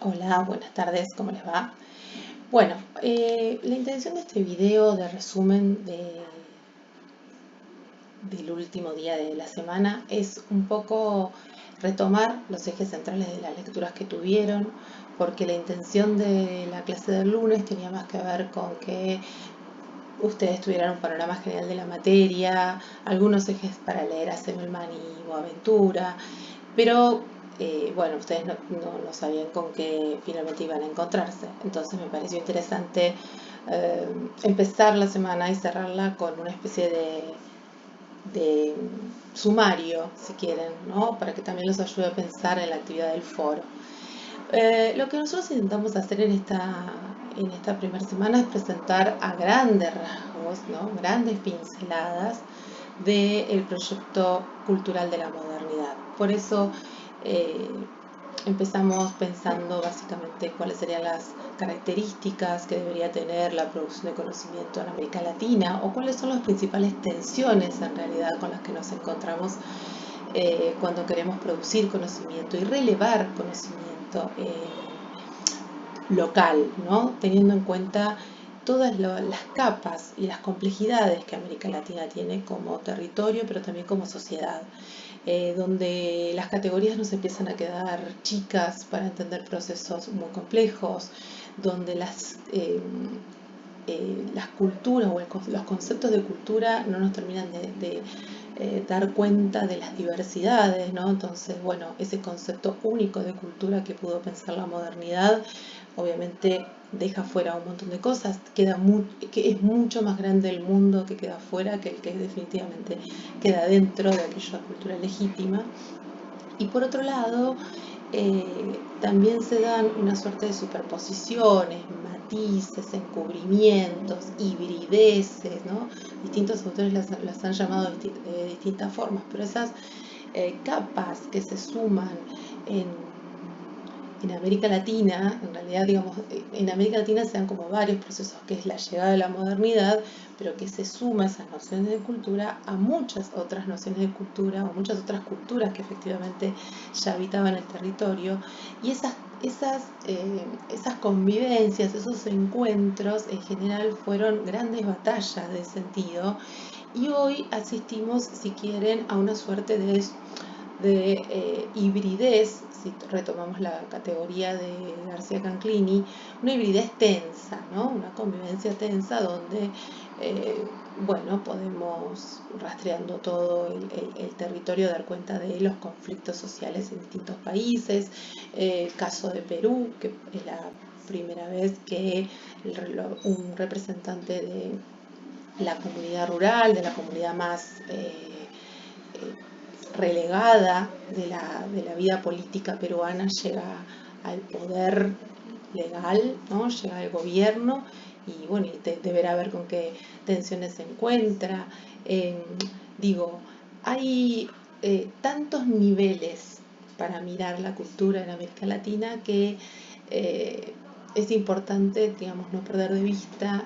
Hola, buenas tardes, ¿cómo les va? Bueno, la intención de este video de resumen del último día de la semana es un poco retomar los ejes centrales de las lecturas que tuvieron, porque la intención de la clase del lunes tenía más que ver con que ustedes tuvieran un panorama general de la materia, algunos ejes para leer a Semmelman y Boaventura, pero bueno, ustedes no sabían con qué finalmente iban a encontrarse. Entonces me pareció interesante eh, empezar la semana y cerrarla con una especie de sumario, si quieren, ¿no? Para que también los ayude a pensar en la actividad del foro. Lo que nosotros intentamos hacer en esta primera semana es presentar a grandes rasgos, ¿no? Grandes pinceladas del proyecto cultural de la modernidad. Por eso eh, empezamos pensando básicamente cuáles serían las características que debería tener la producción de conocimiento en América Latina o cuáles son las principales tensiones en realidad con las que nos encontramos cuando queremos producir conocimiento y relevar conocimiento local, ¿no? Teniendo en cuenta todas las capas y las complejidades que América Latina tiene como territorio, pero también como sociedad, donde las categorías nos empiezan a quedar chicas para entender procesos muy complejos, donde las culturas o los conceptos de cultura no nos terminan de dar cuenta de las diversidades, ¿no? Entonces, bueno, ese concepto único de cultura que pudo pensar la modernidad, obviamente deja fuera un montón de cosas, que es mucho más grande el mundo que queda fuera que el que definitivamente queda dentro de aquella cultura legítima. Y por otro lado, también se dan una suerte de superposiciones, matices, encubrimientos, hibrideces, ¿no? Distintos autores las han llamado de distintas formas, pero esas capas que se suman en, en América Latina, en realidad, digamos, en América Latina se dan como varios procesos, que es la llegada de la modernidad, pero que se suma esas nociones de cultura a muchas otras nociones de cultura o muchas otras culturas que efectivamente ya habitaban el territorio. Y esas convivencias, esos encuentros, en general fueron grandes batallas de sentido. Y hoy asistimos, si quieren, a una suerte de hibridez, si retomamos la categoría de García Canclini, una hibridez tensa, ¿no? Una convivencia tensa donde, bueno, podemos, rastreando todo el territorio, dar cuenta de los conflictos sociales en distintos países. El caso de Perú, que es la primera vez que un representante de la comunidad rural, de la comunidad más relegada de la vida política peruana, llega al poder legal, ¿no? Llega al gobierno y bueno, y deberá ver con qué tensiones se encuentra. Eh, digo, hay tantos niveles para mirar la cultura en América Latina que es importante, digamos, no perder de vista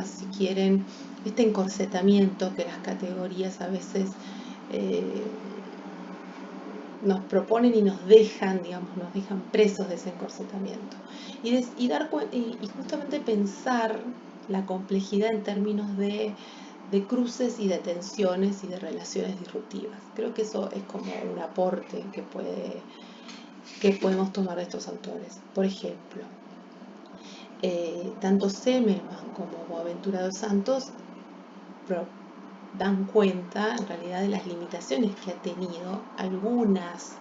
si quieren, este encorsetamiento que las categorías a veces eh, nos proponen y nos dejan, digamos, nos dejan presos de ese encorsetamiento. Y justamente pensar la complejidad en términos de cruces y de tensiones y de relaciones disruptivas. Creo que eso es como un aporte que podemos tomar de estos autores. Por ejemplo, tanto Semmelman como Boaventura dos Santos dan cuenta en realidad de las limitaciones que ha tenido algunas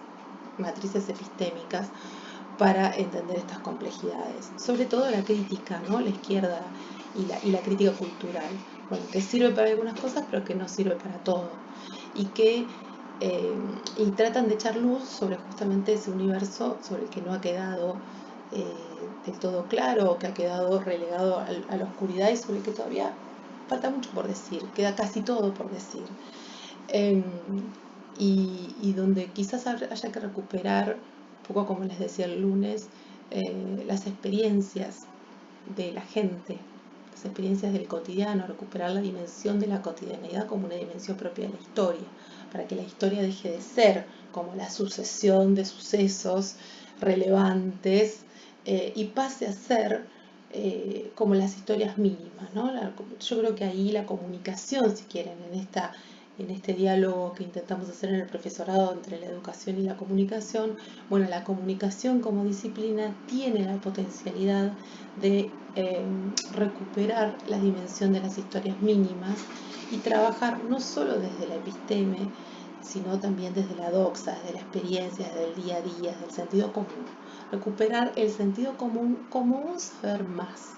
matrices epistémicas para entender estas complejidades. Sobre todo la crítica, ¿no? La izquierda y la crítica cultural, bueno, que sirve para algunas cosas pero que no sirve para todo. Y que eh, y tratan de echar luz sobre justamente ese universo sobre el que no ha quedado del todo claro o que ha quedado relegado a la oscuridad y sobre el que todavía falta mucho por decir, queda casi todo por decir. Eh, y donde quizás haya que recuperar, un poco como les decía el lunes, las experiencias de la gente, las experiencias del cotidiano, recuperar la dimensión de la cotidianidad como una dimensión propia de la historia, para que la historia deje de ser como la sucesión de sucesos relevantes y pase a ser como las historias mínimas, ¿no? Yo creo que ahí la comunicación, si quieren, en este diálogo que intentamos hacer en el profesorado entre la educación y la comunicación, bueno, la comunicación como disciplina tiene la potencialidad de recuperar la dimensión de las historias mínimas y trabajar no solo desde la episteme, sino también desde la doxa, desde la experiencia, desde el día a día, desde el sentido común. Recuperar el sentido común como un saber más,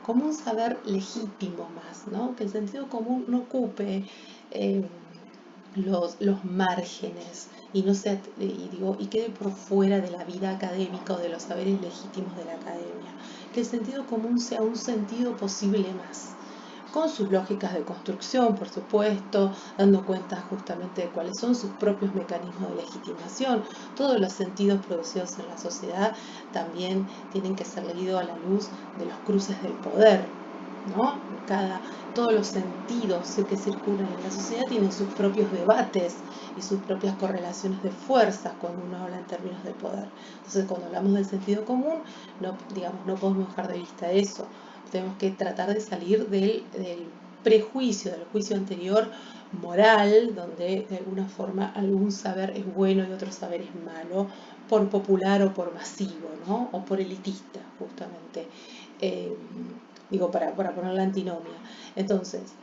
como un saber legítimo más, ¿no? Que el sentido común no ocupe eh, los márgenes y, no sea, y quede por fuera de la vida académica o de los saberes legítimos de la academia. Que el sentido común sea un sentido posible más, con sus lógicas de construcción, por supuesto, dando cuenta justamente de cuáles son sus propios mecanismos de legitimación. Todos los sentidos producidos en la sociedad también tienen que ser leídos a la luz de los cruces del poder, ¿no? Todos los sentidos que circulan en la sociedad tienen sus propios debates y sus propias correlaciones de fuerzas cuando uno habla en términos de poder. Entonces, cuando hablamos del sentido común, no podemos dejar de vista eso. Tenemos que tratar de salir del prejuicio, del juicio anterior moral, donde de alguna forma algún saber es bueno y otro saber es malo, por popular o por masivo, ¿no? O por elitista, justamente. Para poner la antinomia. Entonces,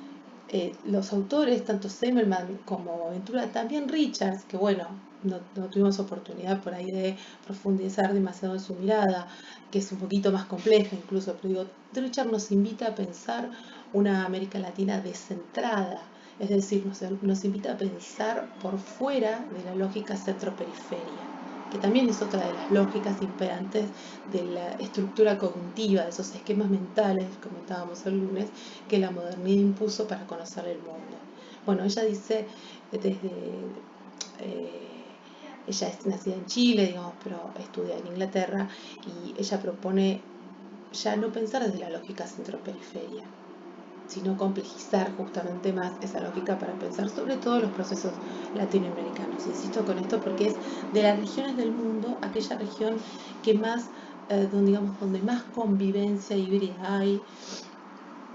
los autores, tanto Semmelman como Ventura, también Richards, que bueno, no tuvimos oportunidad por ahí de profundizar demasiado en su mirada, que es un poquito más compleja incluso, pero digo, Richards nos invita a pensar una América Latina descentrada, es decir, nos invita a pensar por fuera de la lógica centro-periferia, que también es otra de las lógicas imperantes de la estructura cognitiva, de esos esquemas mentales, comentábamos el lunes, que la modernidad impuso para conocer el mundo. Bueno, ella dice, ella es nacida en Chile, digamos, pero estudia en Inglaterra, y ella propone ya no pensar desde la lógica centro-periferia, sino complejizar justamente más esa lógica para pensar sobre todo los procesos latinoamericanos. Insisto con esto porque es de las regiones del mundo aquella región que más, donde más convivencia híbrida hay,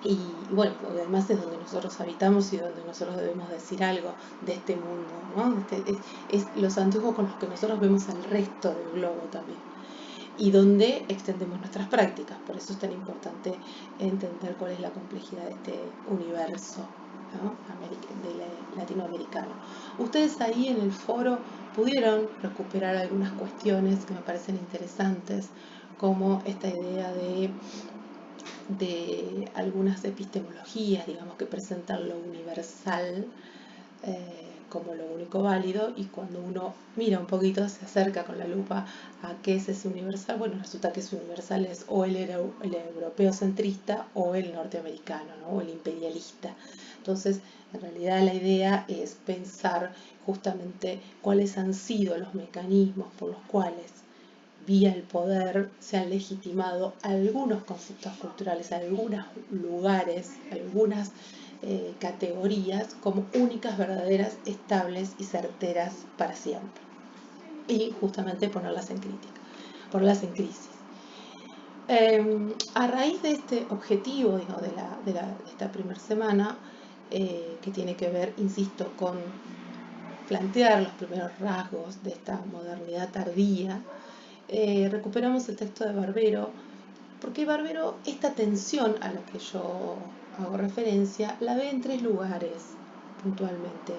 y bueno, además es donde nosotros habitamos y donde nosotros debemos decir algo de este mundo, ¿no? Es los anteojos con los que nosotros vemos al resto del globo también, y donde extendemos nuestras prácticas. Por eso es tan importante entender cuál es la complejidad de este universo, ¿no? Latinoamericano. Ustedes ahí en el foro pudieron recuperar algunas cuestiones que me parecen interesantes, como esta idea de algunas epistemologías, digamos, que presentan lo universal como lo único válido, y cuando uno mira un poquito, se acerca con la lupa a qué es ese universal, bueno, resulta que ese universal es o el europeo centrista o el norteamericano, ¿no? O el imperialista. Entonces, en realidad la idea es pensar justamente cuáles han sido los mecanismos por los cuales vía el poder se han legitimado algunos conceptos culturales, algunos lugares, algunas categorías como únicas, verdaderas, estables y certeras para siempre. Y justamente ponerlas en crítica, ponerlas en crisis. A raíz de este objetivo, digo, de esta primera semana, que tiene que ver, insisto, con plantear los primeros rasgos de esta modernidad tardía, recuperamos el texto de Barbero, porque Barbero, esta tensión a la que yo hago referencia, la ve en tres lugares puntualmente.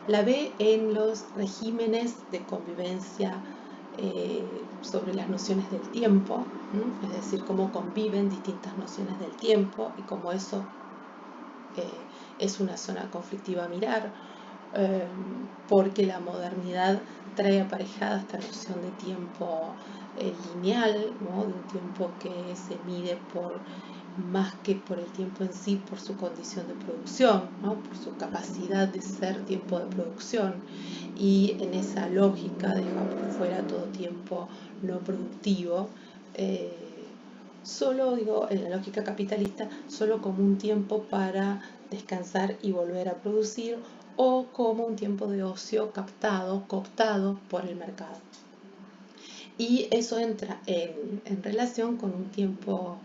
La ve en los regímenes de convivencia sobre las nociones del tiempo, es decir, cómo conviven distintas nociones del tiempo y cómo eso es una zona conflictiva a mirar, porque la modernidad trae aparejada esta noción de tiempo lineal, ¿no? De un tiempo que se mide más que por el tiempo en sí, por su condición de producción, ¿no? Por su capacidad de ser tiempo de producción, y en esa lógica deja por fuera todo tiempo no productivo, solo, en la lógica capitalista, solo como un tiempo para descansar y volver a producir, o como un tiempo de ocio cooptado por el mercado. Y eso entra en relación con un tiempo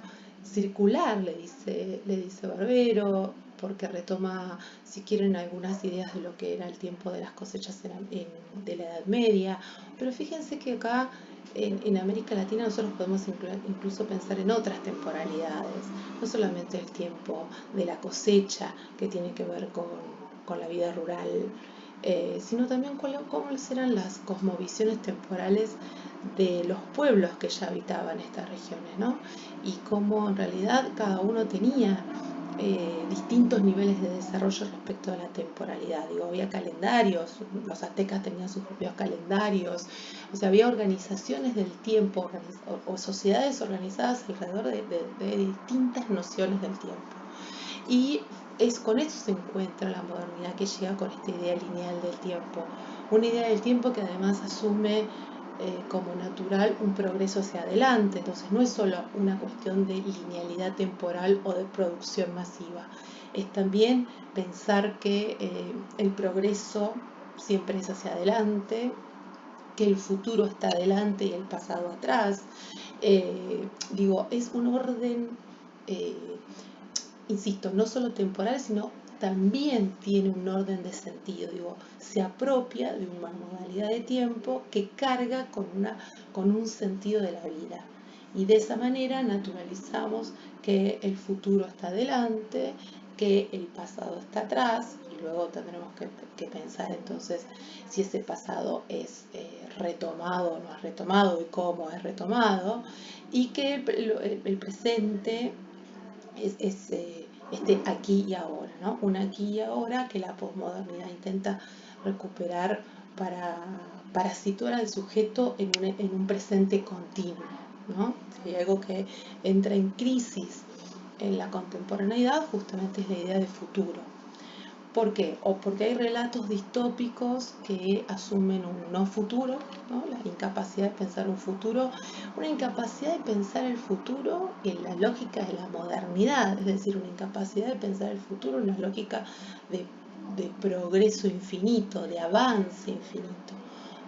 circular, le dice Barbero, porque retoma, si quieren, algunas ideas de lo que era el tiempo de las cosechas de la Edad Media. Pero fíjense que acá en América Latina nosotros podemos incluso pensar en otras temporalidades, no solamente el tiempo de la cosecha, que tiene que ver con la vida rural, sino también cómo serán las cosmovisiones temporales de los pueblos que ya habitaban estas regiones, ¿no? Y cómo en realidad cada uno tenía distintos niveles de desarrollo respecto a la temporalidad. Digo, había calendarios, los aztecas tenían sus propios calendarios, o sea, había organizaciones del tiempo o sociedades organizadas alrededor de distintas nociones del tiempo. Y con eso se encuentra la modernidad, que llega con esta idea lineal del tiempo. Una idea del tiempo que además asume como natural un progreso hacia adelante. Entonces no es solo una cuestión de linealidad temporal o de producción masiva. Es también pensar que el progreso siempre es hacia adelante, que el futuro está adelante y el pasado atrás. Digo, es un orden, eh, insisto, no solo temporal, sino también tiene un orden de sentido. Digo, se apropia de una modalidad de tiempo que carga con un sentido de la vida. Y de esa manera naturalizamos que el futuro está adelante, que el pasado está atrás, y luego tendremos que pensar entonces si ese pasado es retomado o no es retomado y cómo es retomado, y que el presente es este aquí y ahora, ¿no? Un aquí y ahora que la posmodernidad intenta recuperar para situar al sujeto en un presente continuo, ¿no? Si hay algo que entra en crisis en la contemporaneidad, justamente es la idea de futuro. ¿Por qué? O porque hay relatos distópicos que asumen un no futuro, ¿no? La incapacidad de pensar un futuro, una incapacidad de pensar el futuro en la lógica de la modernidad, es decir, una incapacidad de pensar el futuro en la lógica de progreso infinito, de avance infinito.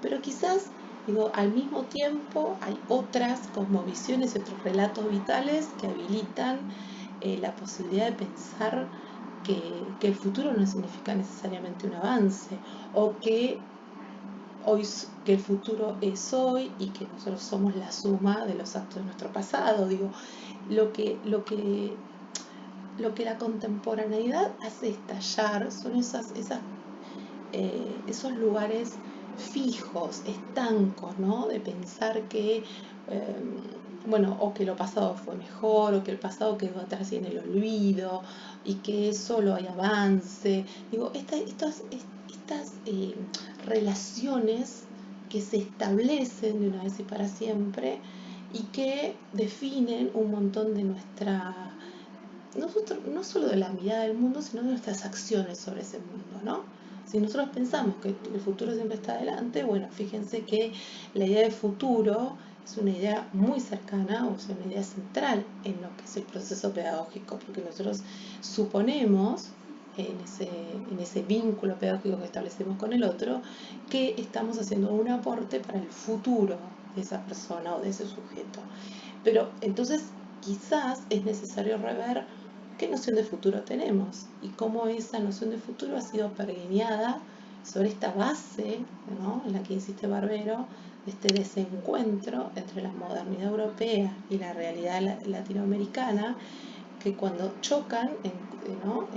Pero quizás, digo, al mismo tiempo hay otras cosmovisiones y otros relatos vitales que habilitan la posibilidad de pensar que el futuro no significa necesariamente un avance, o que que el futuro es hoy y que nosotros somos la suma de los actos de nuestro pasado. Digo, lo que, lo que, lo que la contemporaneidad hace estallar son esos lugares fijos, estancos, ¿no? De pensar que, bueno, o que lo pasado fue mejor, o que el pasado quedó atrás y en el olvido, y que solo hay avance. Digo, estas relaciones que se establecen de una vez y para siempre y que definen un montón de no solo de la mirada del mundo, sino de nuestras acciones sobre ese mundo, ¿no? Si nosotros pensamos que el futuro siempre está adelante, bueno, fíjense que la idea de futuro es una idea muy cercana, o sea, una idea central en lo que es el proceso pedagógico, porque nosotros suponemos en ese vínculo pedagógico que establecemos con el otro, que estamos haciendo un aporte para el futuro de esa persona o de ese sujeto. Pero entonces quizás es necesario rever qué noción de futuro tenemos y cómo esa noción de futuro ha sido pergeñada sobre esta base, ¿no?, en la que insiste Barbero, de este desencuentro entre la modernidad europea y la realidad latinoamericana, que cuando chocan, ¿no?,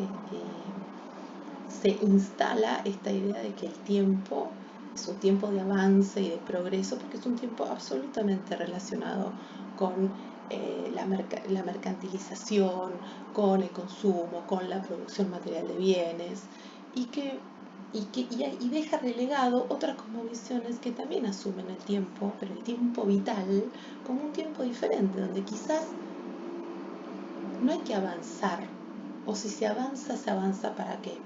se instala esta idea de que el tiempo es un tiempo de avance y de progreso, porque es un tiempo absolutamente relacionado con la mercantilización, con el consumo, con la producción material de bienes, y deja relegado otras cosmovisiones que también asumen el tiempo, pero el tiempo vital, como un tiempo diferente, donde quizás no hay que avanzar, o si se avanza para qué.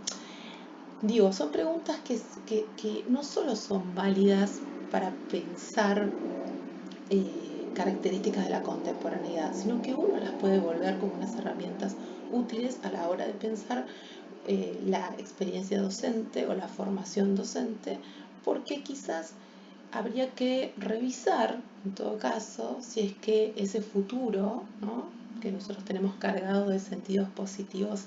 Digo, son preguntas que no solo son válidas para pensar características de la contemporaneidad, sino que uno las puede volver como unas herramientas útiles a la hora de pensar la experiencia docente o la formación docente, porque quizás habría que revisar, en todo caso, si es que ese futuro, ¿no?, que nosotros tenemos cargado de sentidos positivos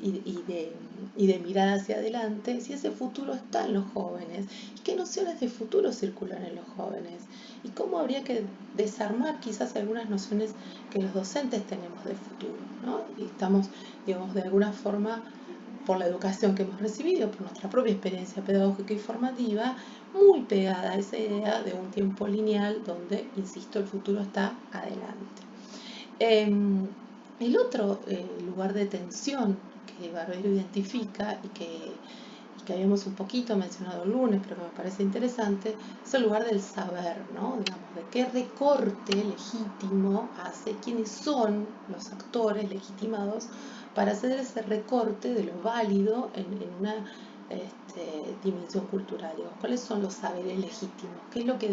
y de mirada hacia adelante, si ese futuro está en los jóvenes, y qué nociones de futuro circulan en los jóvenes, y cómo habría que desarmar quizás algunas nociones que los docentes tenemos de futuro, ¿no? Y estamos, digamos, de alguna forma, por la educación que hemos recibido, por nuestra propia experiencia pedagógica y formativa, muy pegada a esa idea de un tiempo lineal donde, insisto, el futuro está adelante. El otro lugar de tensión que Barbero identifica y que habíamos un poquito mencionado el lunes, pero que me parece interesante, es el lugar del saber, ¿no? Digamos, de qué recorte legítimo hace, quiénes son los actores legitimados para hacer ese recorte de lo válido en una dimensión cultural. Digamos, ¿cuáles son los saberes legítimos? ¿Qué es lo que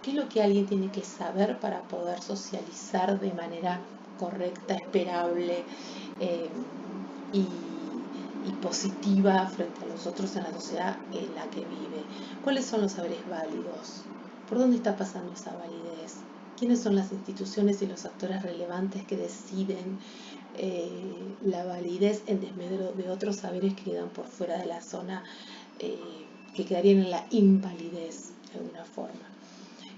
qué es lo que alguien tiene que saber para poder socializar de manera correcta, esperable y positiva frente a los otros en la sociedad en la que vive? ¿Cuáles son los saberes válidos? ¿Por dónde está pasando esa validez? ¿Quiénes son las instituciones y los actores relevantes que deciden la validez en desmedro de otros saberes que quedan por fuera de la zona, que quedarían en la invalidez de alguna forma,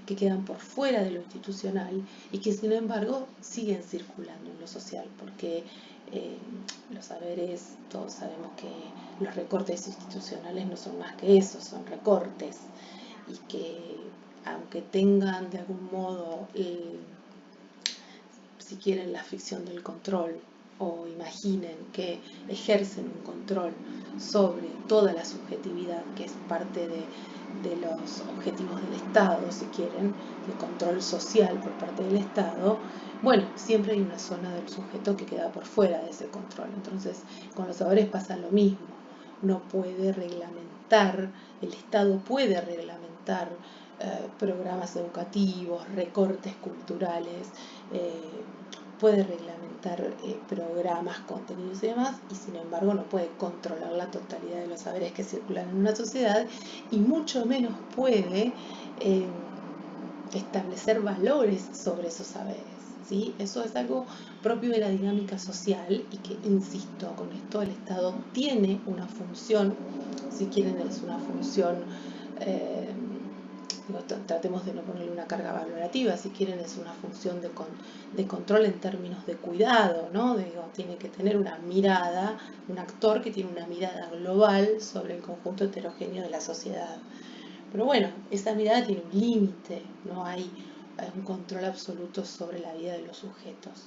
que quedan por fuera de lo institucional y que sin embargo siguen circulando en lo social? Porque los saberes, todos sabemos que los recortes institucionales no son más que eso, son recortes, y que aunque tengan de algún modo, si quieren, la ficción del control, o imaginen que ejercen un control sobre toda la subjetividad, que es parte de los objetivos del Estado, si quieren, el control social por parte del Estado, bueno, siempre hay una zona del sujeto que queda por fuera de ese control. Entonces, con los saberes pasa lo mismo. Uno puede reglamentar, el Estado puede reglamentar programas educativos, recortes culturales, puede reglamentar programas, contenidos y demás, y sin embargo no puede controlar la totalidad de los saberes que circulan en una sociedad, y mucho menos puede establecer valores sobre esos saberes, ¿sí? Eso es algo propio de la dinámica social y que, insisto, con esto el Estado tiene una función, si quieren es una función, tratemos de no ponerle una carga valorativa, si quieren es una función de control en términos de cuidado, ¿no? Tiene que tener una mirada, un actor que tiene una mirada global sobre el conjunto heterogéneo de la sociedad. Pero bueno, esa mirada tiene un límite, no hay un control absoluto sobre la vida de los sujetos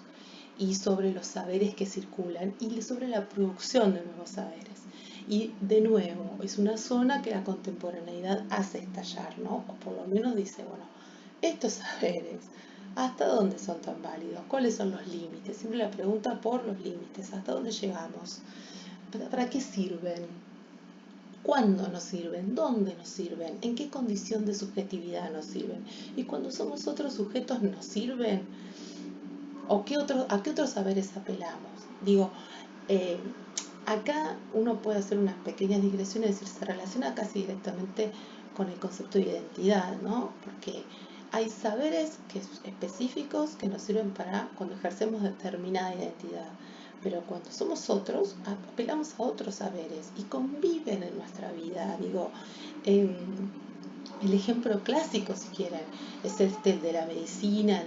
y sobre los saberes que circulan y sobre la producción de nuevos saberes. Y de nuevo, es una zona que la contemporaneidad hace estallar, ¿no? O por lo menos dice, bueno, estos saberes, ¿hasta dónde son tan válidos? ¿Cuáles son los límites? Siempre la pregunta por los límites, ¿hasta dónde llegamos? ¿Para qué sirven? ¿Cuándo nos sirven? ¿Dónde nos sirven? ¿En qué condición de subjetividad nos sirven? Y cuando somos otros sujetos, ¿nos sirven? ¿O a qué otros saberes apelamos? Digo, acá uno puede hacer unas pequeñas digresiones, es decir, se relaciona casi directamente con el concepto de identidad, ¿no? Porque hay saberes específicos que nos sirven para cuando ejercemos determinada identidad, pero cuando somos otros, apelamos a otros saberes y conviven en nuestra vida. Digo, el ejemplo clásico, si quieren, es el de la medicina,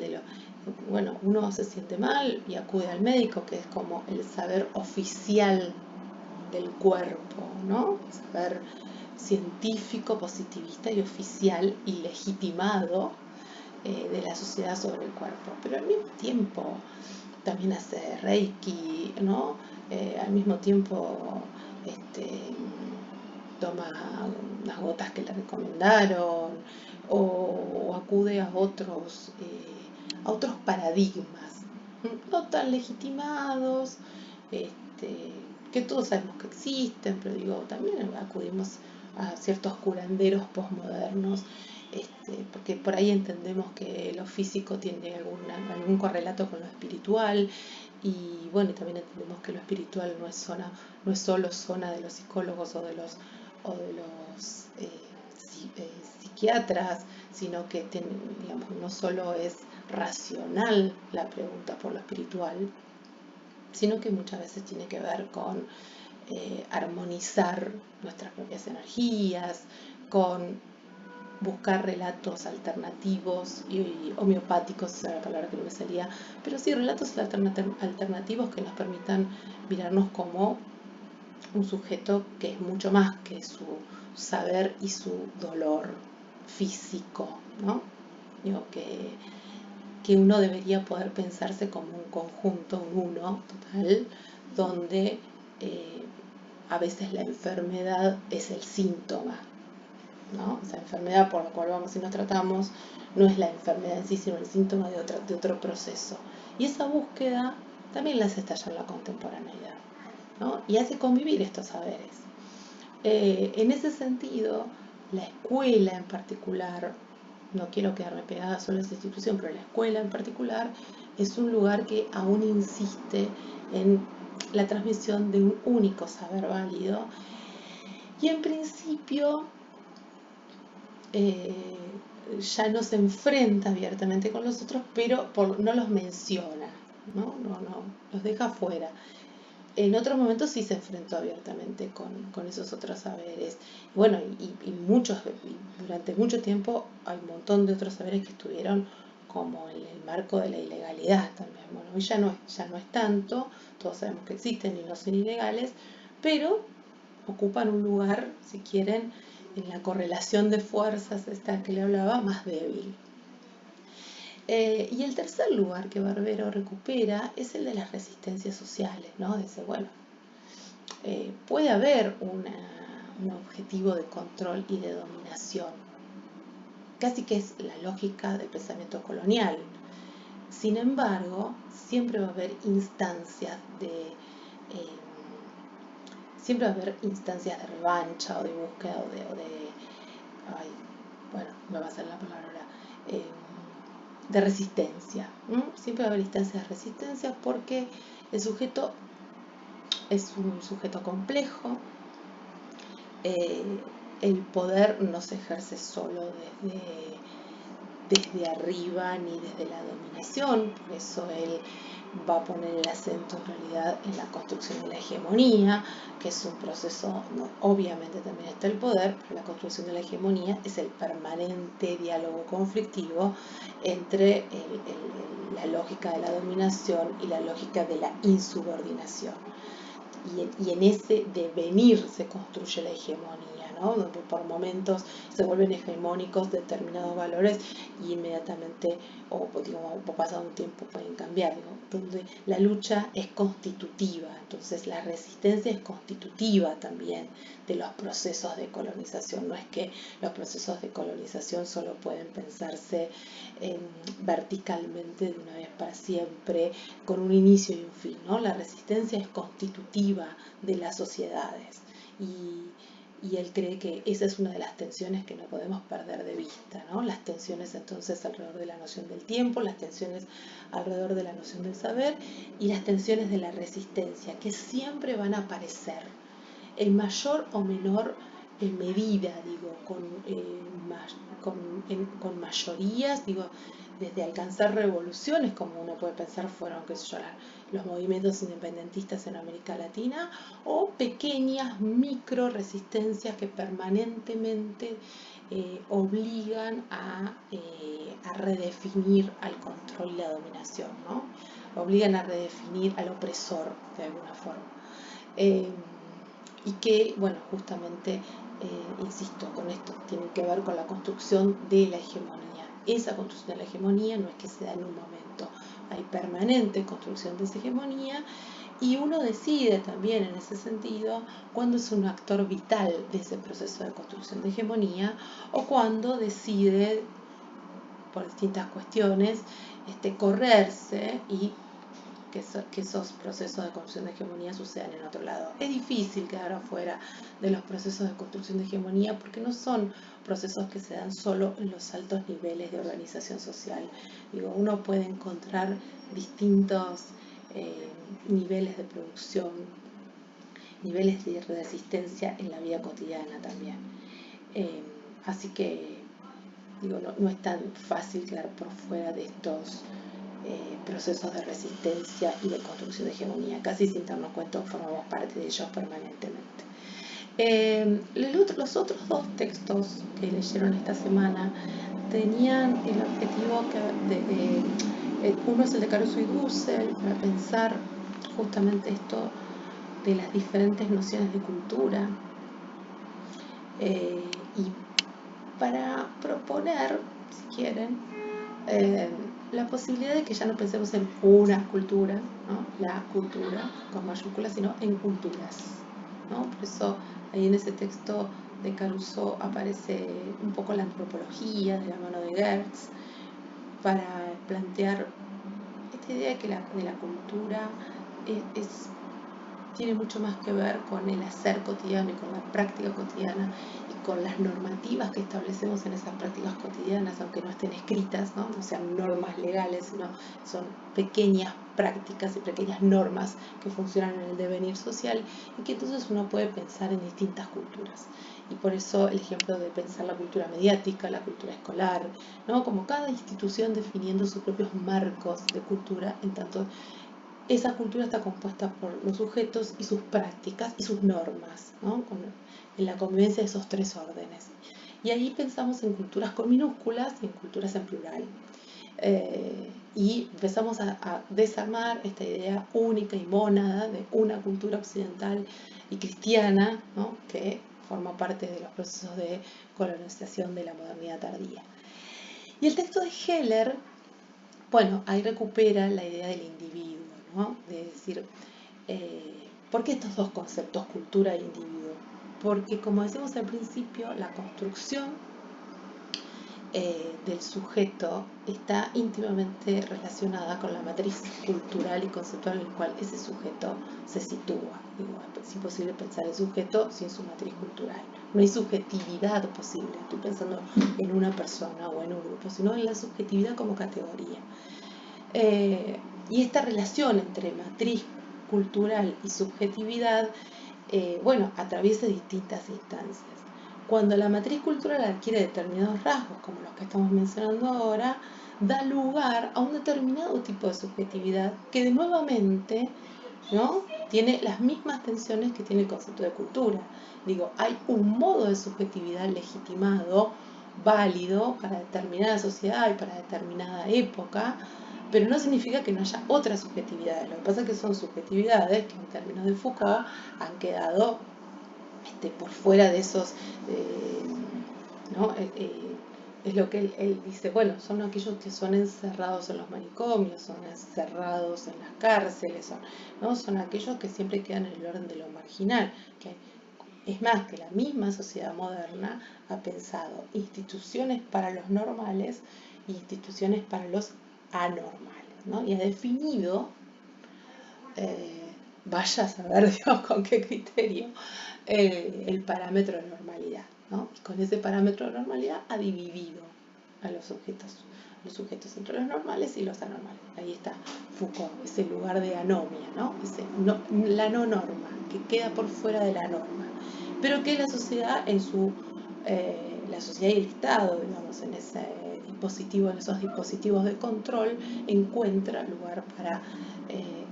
bueno, uno se siente mal y acude al médico, que es como el saber oficial del cuerpo, ¿no? Saber científico, positivista y oficial y legitimado de la sociedad sobre el cuerpo. Pero al mismo tiempo también hace Reiki, ¿no? Al mismo tiempo toma unas gotas que le recomendaron, o acude a otros paradigmas no tan legitimados, que todos sabemos que existen, pero digo, también acudimos a ciertos curanderos posmodernos, porque por ahí entendemos que lo físico tiene algún correlato con lo espiritual, y bueno, también entendemos que lo espiritual no es solo zona de los psicólogos o de los psiquiatras, sino que digamos, no solo es racional la pregunta por lo espiritual, sino que muchas veces tiene que ver con armonizar nuestras propias energías, con buscar relatos alternativos y homeopáticos, esa es la palabra que no me salía, pero sí relatos alternativos que nos permitan mirarnos como un sujeto que es mucho más que su saber y su dolor físico, ¿no? Digo que uno debería poder pensarse como un conjunto, un uno total, donde a veces la enfermedad es el síntoma, ¿no? Esa enfermedad por la cual vamos y nos tratamos no es la enfermedad en sí, sino el síntoma de otro proceso. Y esa búsqueda también la hace estallar la contemporaneidad, ¿no? Y hace convivir estos saberes. En ese sentido, la escuela en particular, no quiero quedarme pegada solo a esa institución, pero la escuela en particular es un lugar que aún insiste en la transmisión de un único saber válido y en principio ya no se enfrenta abiertamente con los otros, pero no los menciona, ¿no? No, los deja fuera. En otros momentos sí se enfrentó abiertamente con esos otros saberes. Bueno, durante mucho tiempo hay un montón de otros saberes que estuvieron como en el marco de la ilegalidad también. Bueno, hoy ya no es tanto, todos sabemos que existen y no son ilegales, pero ocupan un lugar, si quieren, en la correlación de fuerzas esta que le hablaba, más débil. Y el tercer lugar que Barbero recupera es el de las resistencias sociales, ¿no? Dice, bueno, puede haber un objetivo de control y de dominación, casi que es la lógica del pensamiento colonial. Sin embargo, siempre va a haber instancias siempre va a haber instancias de revancha o de búsqueda ay, bueno, me va a salir la palabra ahora, de resistencia. Siempre va a haber instancias de resistencia porque el sujeto es un sujeto complejo. El poder no se ejerce solo desde arriba ni desde la dominación, por eso él va a poner el acento en realidad en la construcción de la hegemonía, que es un proceso, no, obviamente también está el poder, pero la construcción de la hegemonía es el permanente diálogo conflictivo entre la lógica de la dominación y la lógica de la insubordinación. Y en ese devenir se construye la hegemonía, ¿no? Donde por momentos se vuelven hegemónicos determinados valores y inmediatamente, o pasado un tiempo, pueden cambiar, ¿no? Donde la lucha es constitutiva, entonces la resistencia es constitutiva también de los procesos de colonización. No es que los procesos de colonización solo pueden pensarse verticalmente de una vez para siempre, con un inicio y un fin, ¿no? La resistencia es constitutiva de las sociedades y él cree que esa es una de las tensiones que no podemos perder de vista, ¿no? Las tensiones entonces alrededor de la noción del tiempo, las tensiones alrededor de la noción del saber y las tensiones de la resistencia, que siempre van a aparecer en mayor o menor medida, digo, con mayorías, digo, desde alcanzar revoluciones, como uno puede pensar fueron, qué sé yo, los movimientos independentistas en América Latina, o pequeñas micro resistencias que permanentemente obligan a redefinir al control y la dominación, ¿no? Obligan a redefinir al opresor de alguna forma. Y que, bueno, justamente, insisto, con esto tiene que ver con la construcción de la hegemonía. Esa construcción de la hegemonía no es que se da en un momento, hay permanente construcción de esa hegemonía y uno decide también en ese sentido cuándo es un actor vital de ese proceso de construcción de hegemonía o cuándo decide, por distintas cuestiones, correrse y que esos procesos de construcción de hegemonía sucedan en otro lado. Es difícil quedar afuera de los procesos de construcción de hegemonía porque no son procesos que se dan solo en los altos niveles de organización social. Digo, uno puede encontrar distintos niveles de producción, niveles de resistencia en la vida cotidiana también. Así que, digo, no es tan fácil quedar por fuera de estos procesos de resistencia y de construcción de hegemonía. Casi sin darnos cuenta formamos parte de ellos permanentemente. Los otros dos textos que leyeron esta semana tenían el objetivo uno es el de Caruso y Dussel, para pensar justamente esto de las diferentes nociones de cultura, y para proponer, si quieren, la posibilidad de que ya no pensemos en una cultura, ¿no? La cultura con mayúsculas, sino en culturas, ¿no? Por eso ahí en ese texto de Caruso aparece un poco la antropología de la mano de Geertz, para plantear esta idea de que de la cultura tiene mucho más que ver con el hacer cotidiano y con la práctica cotidiana y con las normativas que establecemos en esas prácticas cotidianas, aunque no estén escritas, no sean normas legales, sino son pequeñas prácticas y pequeñas normas que funcionan en el devenir social, y que entonces uno puede pensar en distintas culturas. Y por eso el ejemplo de pensar la cultura mediática, la cultura escolar, ¿no? Como cada institución definiendo sus propios marcos de cultura, en tanto esa cultura está compuesta por los sujetos y sus prácticas y sus normas, ¿no? En la convivencia de esos tres órdenes. Y ahí pensamos en culturas con minúsculas y en culturas en plural. Y empezamos a desarmar esta idea única y mónada de una cultura occidental y cristiana, ¿no? Que forma parte de los procesos de colonización de la modernidad tardía. Y el texto de Heller, bueno, ahí recupera la idea del individuo, ¿no? De decir, ¿por qué estos dos conceptos, cultura e individuo? Porque, como decíamos al principio, la construcción del sujeto está íntimamente relacionada con la matriz cultural y conceptual en la cual ese sujeto se sitúa. Digo, es imposible pensar el sujeto sin su matriz cultural. No hay subjetividad posible, estoy pensando en una persona o en un grupo, sino en la subjetividad como categoría. Y esta relación entre matriz cultural y subjetividad, bueno, atraviesa distintas instancias. Cuando la matriz cultural adquiere determinados rasgos, como los que estamos mencionando ahora, da lugar a un determinado tipo de subjetividad que nuevamente, ¿no? Tiene las mismas tensiones que tiene el concepto de cultura. Digo, hay un modo de subjetividad legitimado, válido para determinada sociedad y para determinada época, pero no significa que no haya otras subjetividades. Lo que pasa es que son subjetividades que en términos de Foucault han quedado por fuera de esos, ¿no? Es lo que él dice, bueno, son aquellos que son encerrados en los manicomios, son encerrados en las cárceles, son aquellos que siempre quedan en el orden de lo marginal. Que es más, que la misma sociedad moderna ha pensado instituciones para los normales e instituciones para los anormales, ¿no? Y ha definido, vaya a saber Dios con qué criterio, el parámetro de normalidad, ¿no? Y con ese parámetro de normalidad ha dividido a los sujetos entre los normales y los anormales. Ahí está Foucault, ese lugar de anomia, ¿no? La no norma, que queda por fuera de la norma, pero que la sociedad la sociedad y el Estado, digamos, en ese dispositivo, en esos dispositivos de control, encuentra lugar para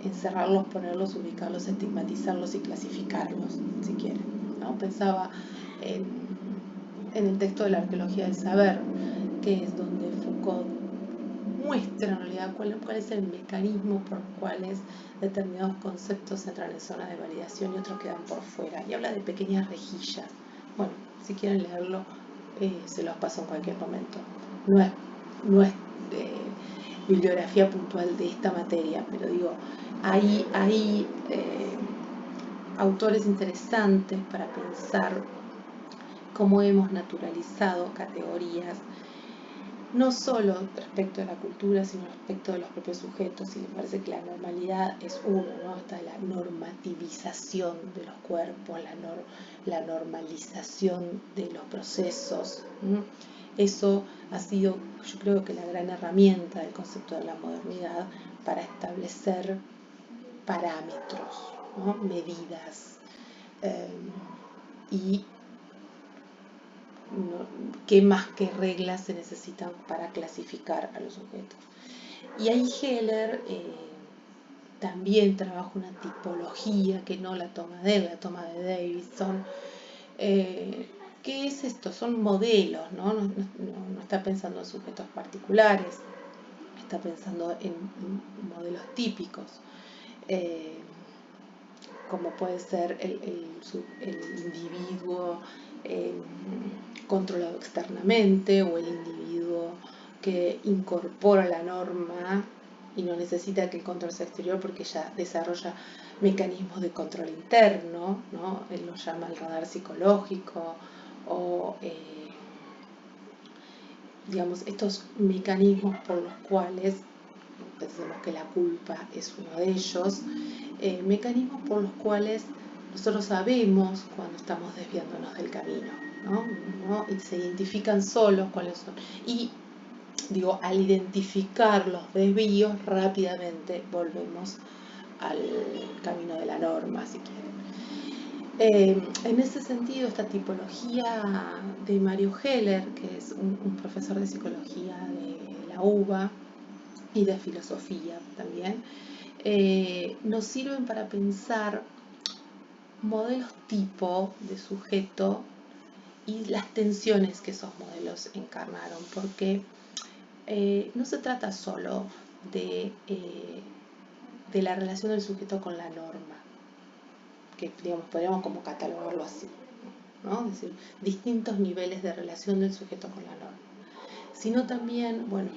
encerrarlos, ponerlos, ubicarlos, estigmatizarlos y clasificarlos, si quieren, ¿no? Pensaba en el texto de la arqueología del saber, que es donde Foucault muestra en realidad cuál es el mecanismo por los cuales determinados conceptos entran en zona de validación y otros quedan por fuera. Y habla de pequeñas rejillas. Bueno, si quieren leerlo, se los paso en cualquier momento. No es bibliografía puntual de esta materia, pero digo, hay autores interesantes para pensar cómo hemos naturalizado categorías, no solo respecto de la cultura, sino respecto de los propios sujetos. Y me parece que la normalidad es uno, ¿no? Está la normativización de los cuerpos, la normalización de los procesos. Eso ha sido, yo creo que la gran herramienta del concepto de la modernidad para establecer parámetros, ¿no? Medidas, y qué más que reglas se necesitan para clasificar a los sujetos. Y ahí Heller también trabaja una tipología que no la toma de él, la toma de Davidson. ¿Qué es esto? Son modelos, ¿no? No está pensando en sujetos particulares, está pensando en modelos típicos, como puede ser el individuo controlado externamente, o el individuo que incorpora la norma y no necesita que el control sea exterior porque ya desarrolla mecanismos de control interno, ¿no? Él lo llama el radar psicológico, o digamos, estos mecanismos por los cuales, pensemos que la culpa es uno de ellos, mecanismos por los cuales nosotros sabemos cuando estamos desviándonos del camino, ¿no? Y se identifican solos cuáles son. Y digo, al identificar los desvíos, rápidamente volvemos al camino de la norma, si quieren. En ese sentido, esta tipología de Mario Heller, que es un profesor de psicología de la UBA y de filosofía también, nos sirven para pensar modelos tipo de sujeto y las tensiones que esos modelos encarnaron, porque no se trata solo de la relación del sujeto con la norma, que digamos, podríamos como catalogarlo así, ¿no? Es decir, distintos niveles de relación del sujeto con la norma, sino también, bueno,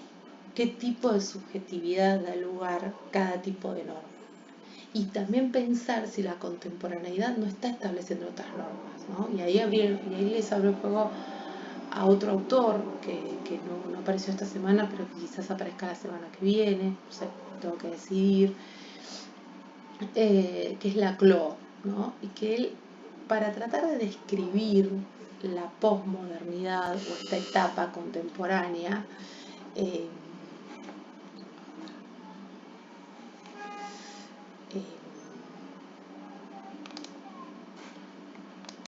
qué tipo de subjetividad da lugar cada tipo de norma. Y también pensar si la contemporaneidad no está estableciendo otras normas, ¿no? Y ahí les abro el juego a otro autor que no apareció esta semana, pero que quizás aparezca la semana que viene, no sé, tengo que decidir, que es Laclau, ¿no? Y que él, para tratar de describir la posmodernidad o esta etapa contemporánea,